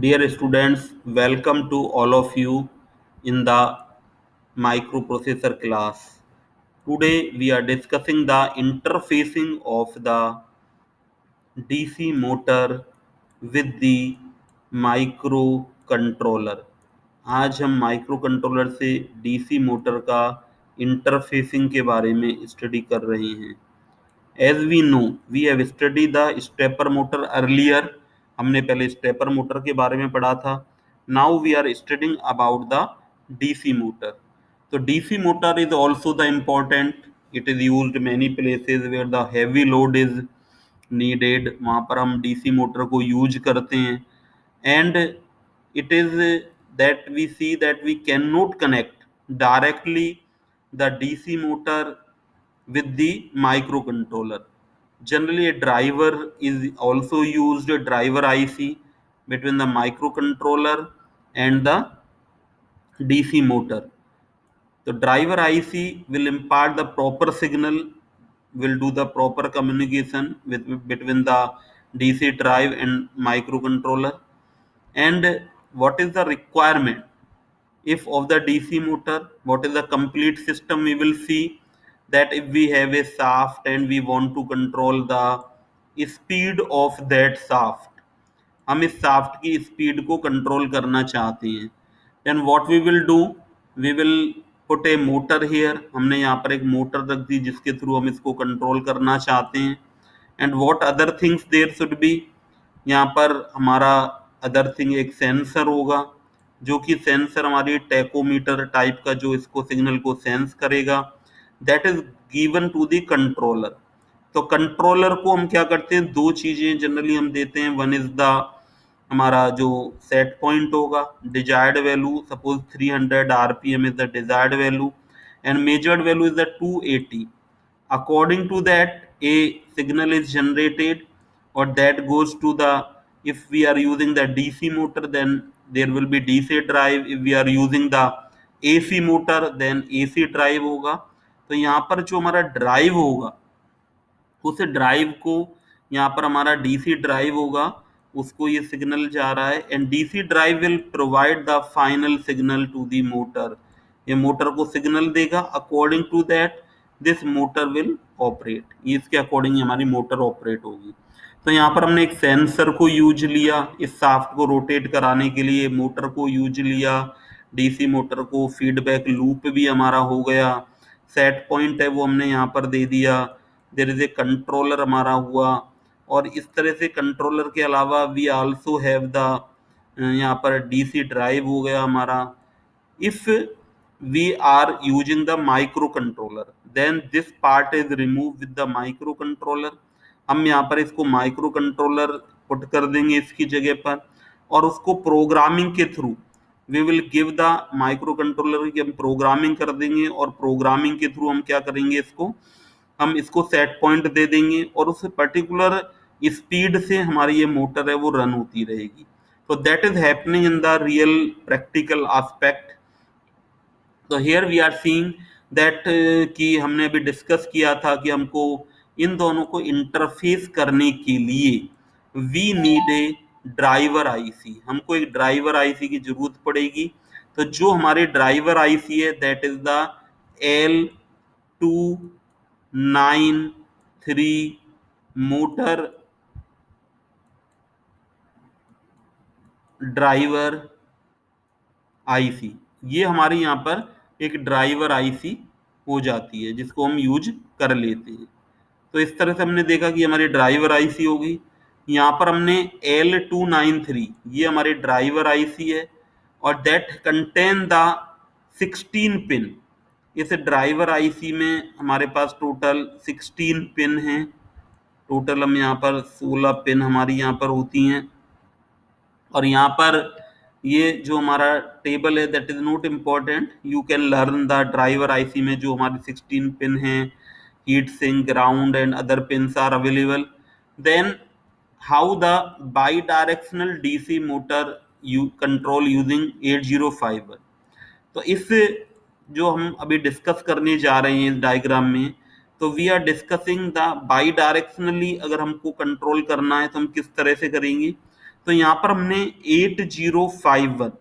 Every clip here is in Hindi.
Dear students, welcome to all of you in the microprocessor class. Today we are discussing the interfacing of the DC motor with the microcontroller. आज हम माइक्रोकंट्रोलर से डीसी मोटर का इंटरफेसिंग के बारे में स्टडी कर रहे हैं. As we know, we have studied the stepper motor earlier. हमने पहले स्टेपर मोटर के बारे में पढ़ा था. Now we are studying about the DC motor. So DC motor is also the important. It is used many places where the heavy load is needed. वहाँ पर हम DC मोटर को यूज करते हैं. And it is that we see that we cannot connect directly the DC motor with the microcontroller. Generally, a driver is also used, a driver IC between the microcontroller and the DC motor. The driver IC will impart the proper signal, will do the proper communication between the DC drive and microcontroller. And what is the requirement if of the DC motor? What is the complete system? We will see that if we have a shaft and we want to control the speed of that shaft, हम इस शाफ्ट की स्पीड को कंट्रोल करना चाहते हैं, then what we will do, we will put a motor here. हमने यहाँ पर एक मोटर रख दी जिसके थ्रू हम इसको कंट्रोल करना चाहते हैं. And what other things there should be, यहाँ पर हमारा अदर थिंग एक सेंसर होगा, जो कि सेंसर हमारी टैकोमीटर टाइप का जो इसको सिग्नल को सेंस करेगा. That is given to the controller. तो कंट्रोलर को हम क्या करते हैं, दो चीजें जनरली हम देते हैं. वन इज द हमारा जो सेट पॉइंट होगा, desired value, suppose 300 RPM is the desired value and measured value is the 280. according to that a signal is generated, or that goes to the, if we are using the DC motor then there will be DC drive, if we are using the AC motor then AC drive होगा. तो यहाँ पर जो हमारा ड्राइव होगा, उस ड्राइव को यहाँ पर हमारा डीसी ड्राइव होगा, उसको ये सिग्नल जा रहा है. And DC drive will provide the final signal to the motor. ये मोटर को सिग्नल देगा, according to that this motor will operate. इसके अकॉर्डिंग हमारी मोटर ऑपरेट होगी. तो यहाँ पर हमने एक सेंसर को यूज लिया इस शाफ्ट को रोटेट कराने के लिए, मोटर को यूज लिया, डीसी मोटर को, फीडबैक लूप भी हमारा हो गया, सेट पॉइंट है वो हमने यहाँ पर दे दिया, देयर इज ए कंट्रोलर हमारा हुआ. और इस तरह से कंट्रोलर के अलावा वी आल्सो हैव द, यहाँ पर डीसी ड्राइव हो गया हमारा. If we are using the micro controller then this part is remove with the micro controller. हम यहाँ पर इसको माइक्रो कंट्रोलर पुट कर देंगे इसकी जगह पर, और उसको प्रोग्रामिंग के through we will give the micro controller की हम प्रोग्रामिंग कर देंगे, और प्रोग्रामिंग के थ्रू हम क्या करेंगे, हम इसको सेट पॉइंट दे देंगे, और उस पर्टिकुलर स्पीड से हमारी ये मोटर है वो रन होती रहेगी. तो that is happening in the real practical aspect. तो here we are seeing that कि हमने अभी डिस्कस किया था कि हमको इन दोनों को इंटरफेस करने के लिए we need a driver IC. हमको एक ड्राइवर आईसी की जरूरत पड़ेगी. तो जो हमारे ड्राइवर आईसी है that is the L293 motor driver IC. ये हमारे यहाँ पर एक ड्राइवर आईसी हो जाती है जिसको हम यूज कर लेते हैं. तो इस तरह से हमने देखा कि हमारी ड्राइवर आईसी होगी. यहाँ पर हमने L293, ये हमारे ड्राइवर आईसी है, और दैट कंटेन द 16 पिन. इस ड्राइवर आईसी में हमारे पास टोटल 16 पिन हैं. टोटल हम यहाँ पर 16 पिन हमारी यहाँ पर होती हैं. और यहाँ पर ये जो हमारा टेबल है that is not important, you can learn the driver IC में जो हमारे 16 पिन हैं, heat sink, ground and other pins are available. Then how the bidirectional DC motor you control using 8051. तो इस जो हम अभी डिस्कस करने जा रहे हैं इस डायग्राम में, तो we are discussing the bidirectionally. अगर हमको कंट्रोल करना है तो हम किस तरह से करेंगे. तो यहाँ पर हमने 8051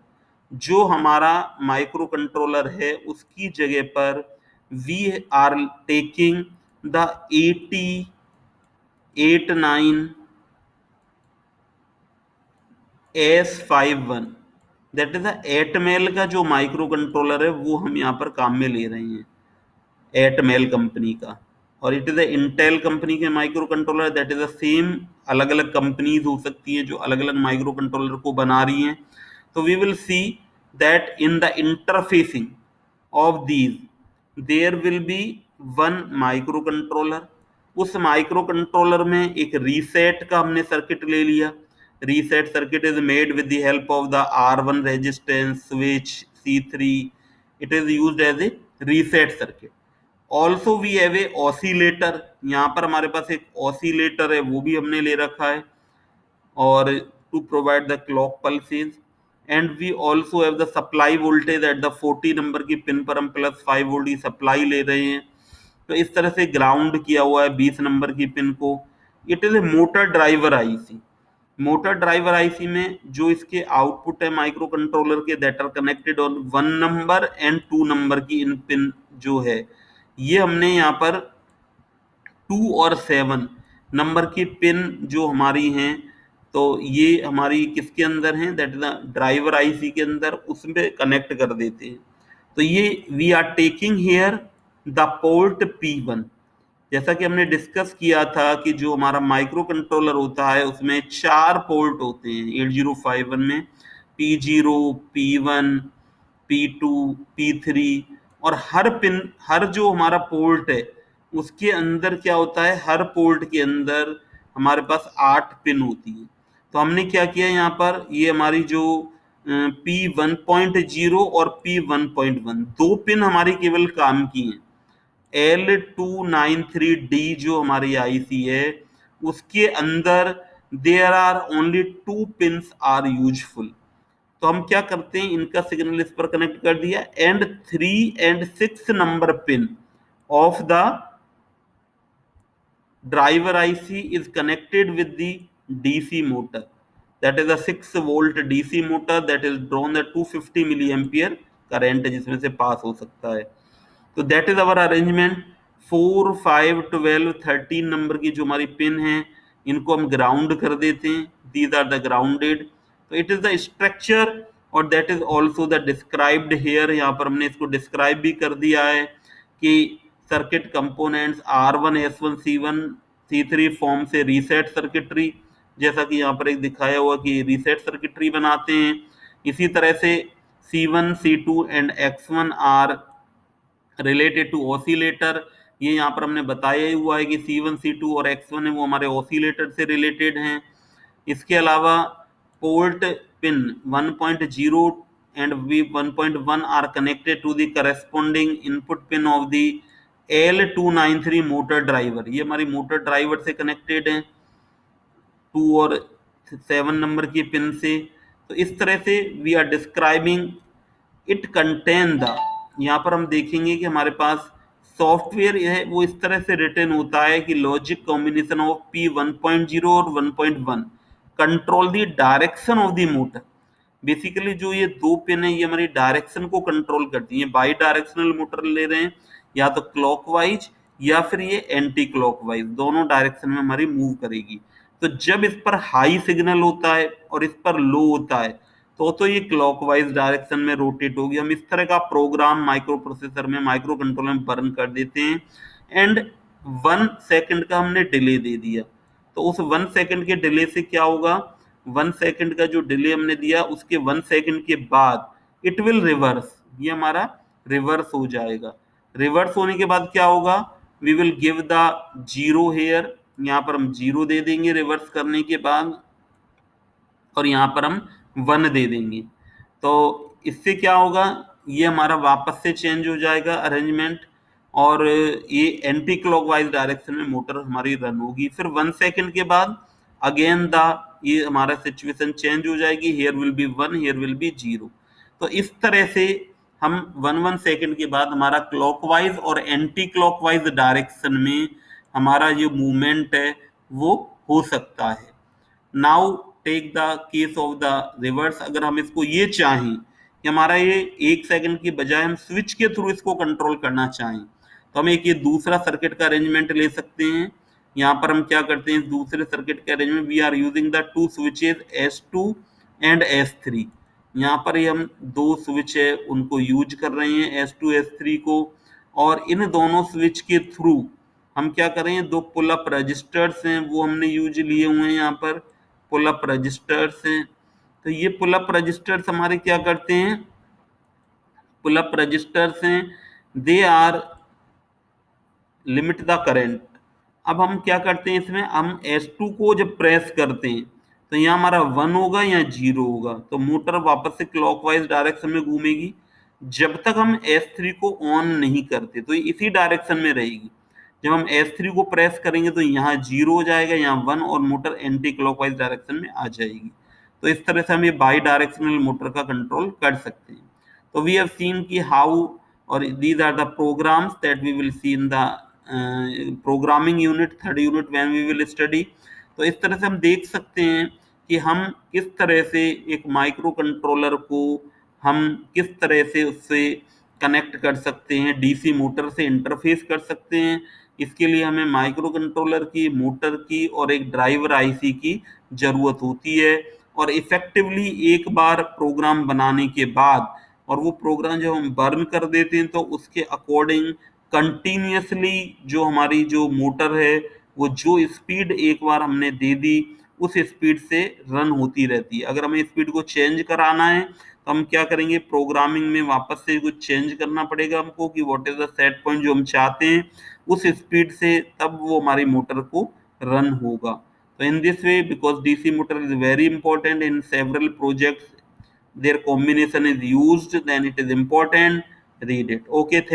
जो हमारा माइक्रो कंट्रोलर है उसकी जगह पर we are taking the 8089S51, that is Atmel का जो माइक्रो कंट्रोलर है वो हम यहाँ पर काम में ले रहे हैं, एटमेल कंपनी का। और इट इज इंटेल कंपनी के micro controller, that is the same. अलग अलग कंपनीज हो सकती हैं जो अलग अलग माइक्रो कंट्रोलर को बना रही हैं। तो we will see that in the interfacing of these there will be one micro controller. उस माइक्रो कंट्रोलर में एक रीसेट का हमने सर्किट ले लिया। Reset circuit is made with the help of the R1 resistance switch C3। It is used as a reset circuit. Also we have a oscillator, यहाँ पर हमारे पास एक ऑसिलेटर है वो भी हमने ले रखा है, और to provide the clock pulses. And we also have the supply voltage at the 40 number की पिन पर हम +5 वोल्ट की सप्लाई ले रहे हैं। तो इस तरह से ग्राउंड किया हुआ है 20 नंबर की पिन को। It is a motor driver IC. Motor driver IC में जो इसके आउटपुट है माइक्रो कंट्रोलर के, that are connected on 1 number and 2 number की इन पिन जो है, ये हमने यहाँ पर 2 और 7 नंबर की पिन जो हमारी हैं, तो ये हमारी किसके अंदर हैं, that is the driver IC के अंदर, उसमें कनेक्ट कर देते हैं। तो ये we are taking here the port P1। जैसा कि हमने डिस्कस किया था कि जो हमारा माइक्रो कंट्रोलर होता है उसमें 4 पोर्ट होते हैं 8051 में, P0, P1, P2, P3। और हर पिन, हर जो हमारा पोर्ट है उसके अंदर क्या होता है, हर पोर्ट के अंदर हमारे पास 8 पिन होती है। तो हमने क्या किया यहाँ पर, ये हमारी जो P1.0 और P1.1 दो पिन हमारी केवल काम की हैं। L293D जो हमारी आईसी है उसके अंदर there are only 2 pins are useful. तो हम क्या करते हैं, इनका सिग्नल इस पर कनेक्ट कर दिया, and 3 and 6 number pin of the driver IC is connected with the DC motor, that is a 6 volt DC motor that is drawn the 250 milliampere current जिसमें से पास हो सकता है। तो that is our arrangement. 4, 5, 12, 13 number की जो हमारी पिन है इनको हम ग्राउंड कर देते हैं, दीज आर द ग्राउंडेड। तो इट इज द स्ट्रक्चर और that is also the described here. यहाँ पर हमने इसको डिस्क्राइब भी कर दिया है कि circuit components R1, S1, C1, C3 form से रीसेट सर्किटरी, जैसा कि यहाँ पर एक दिखाया हुआ कि रीसेट सर्किटरी बनाते हैं। इसी तरह से C1, C2 and X1 are related to oscillator. ये यहाँ पर हमने बताया ही हुआ है कि C1, C2 और X1 है वो हमारे ऑसिलेटर से रिलेटेड हैं। इसके अलावा port pin 1.0 and V1.1 are connected to the corresponding input pin of the L293 motor driver. ये हमारी मोटर ड्राइवर से कनेक्टेड है 2 और 7 नंबर की पिन से। तो इस तरह से we are describing it contain the, यहाँ पर हम देखेंगे कि हमारे पास सॉफ्टवेयर है वो इस तरह से रिटन होता है कि लॉजिक कॉम्बिनेशन ऑफ P1.0 और 1.1 control the direction of the motor. Basically जो ये दो पिन है ये हमारी डायरेक्शन को कंट्रोल करती है। बाई डायरेक्शनल मोटर ले रहे हैं, या तो क्लॉकवाइज या फिर ये एंटी क्लॉकवाइज, दोनों डायरेक्शन में हमारी मूव करेगी। तो जब इस पर हाई सिग्नल होता है और इस पर लो होता है तो ये क्लॉकवाइज डायरेक्शन में रोटेट होगी। हम इस तरह का प्रोग्राम माइक्रो प्रोसेसर में, माइक्रो कंट्रोलर में बर्न कर देते हैं। एंड 1 सेकंड का हमने डिले दे दिया, तो उस 1 सेकंड के डिले से क्या होगा, 1 सेकंड का जो डिले हमने दिया उसके 1 सेकंड के बाद इट विल रिवर्स, ये हमारा रिवर्स हो जाएगा। रिवर्स होने के बाद क्या होगा, we will give the 0 here, यहाँ पर हम 0 दे देंगे रिवर्स करने के बाद, और यहाँ पर हम 1 दे देंगे। तो इससे क्या होगा, ये हमारा वापस से चेंज हो जाएगा अरेंजमेंट, और ये एंटी क्लॉकवाइज डायरेक्शन में मोटर हमारी रन होगी। फिर 1 सेकंड के बाद अगेन द, ये हमारा सिचुएशन चेंज हो जाएगी, here will be 1, here will be 0। तो इस तरह से हम 1 सेकंड के बाद हमारा क्लॉकवाइज और एंटी क्लॉकवाइज डायरेक्शन में हमारा जो मूवमेंट है वो हो सकता है। Now take the case of the reverse, अगर हम इसको ये चाहें कि हमारा ये 1 सेकंड की बजाय हम स्विच के थ्रू इसको कंट्रोल करना चाहें, तो हम एक ये दूसरा सर्किट का अरेंजमेंट ले सकते हैं। यहाँ पर हम क्या करते हैं, इस दूसरे सर्किट के arrangement, we are using the two switches S2 and S3। यहाँ पर ये हम दो स्विच है उनको यूज कर रहे हैं, S2 S3 को, और इन दोनों स्विच के थ्रू हम क्या करें, दो पुल अप रजिस्टर्स हैं वो हमने यूज लिए हुए हैं, यहाँ पर पुल अप रजिस्टर्स हैं। तो ये पुल अप रजिस्टर्स हमारे क्या करते हैं, पुल अप रजिस्टर्स हैं, they are limit the current. अब हम क्या करते हैं, इसमें हम S2 को जब प्रेस करते हैं तो यहाँ हमारा 1 होगा या 0 होगा, तो मोटर वापस से क्लॉकवाइज डायरेक्शन में घूमेगी। जब तक हम S3 को ऑन नहीं करते तो ये इसी डायरेक्शन में रहेगी। जब हम S3 को प्रेस करेंगे तो यहाँ 0 हो जाएगा, यहाँ 1, और मोटर एंटी क्लॉकवाइज डायरेक्शन में आ जाएगी। तो इस तरह से हम ये बाई डायरेक्शनल मोटर का कंट्रोल कर सकते हैं। तो वी हैव सीन कि हाउ, और these are the programs that we will see in the programming unit, third unit when we will study। तो इस तरह से हम देख सकते हैं कि हम किस तरह से एक माइक्रो कंट्रोलर को हम किस तरह से उससे कनेक्ट कर सकते हैं, डीसी मोटर से इंटरफेस कर सकते हैं। इसके लिए हमें माइक्रो कंट्रोलर की, मोटर की और एक ड्राइवर आईसी की जरूरत होती है। और इफेक्टिवली एक बार प्रोग्राम बनाने के बाद, और वो प्रोग्राम जब हम बर्न कर देते हैं तो उसके अकॉर्डिंग कंटिन्यूसली जो हमारी जो मोटर है वो जो स्पीड एक बार हमने दे दी उस स्पीड से रन होती रहती है। अगर हमें स्पीड को चेंज कराना है तो हम क्या करेंगे, प्रोग्रामिंग में वापस से कुछ चेंज करना पड़ेगा हमको कि what is the set point जो हम चाहते हैं उस स्पीड से, तब वो हमारी मोटर को रन होगा। तो in this way, because DC motor is very important in several projects, their combination is used, then it is important, read it। Okay, thank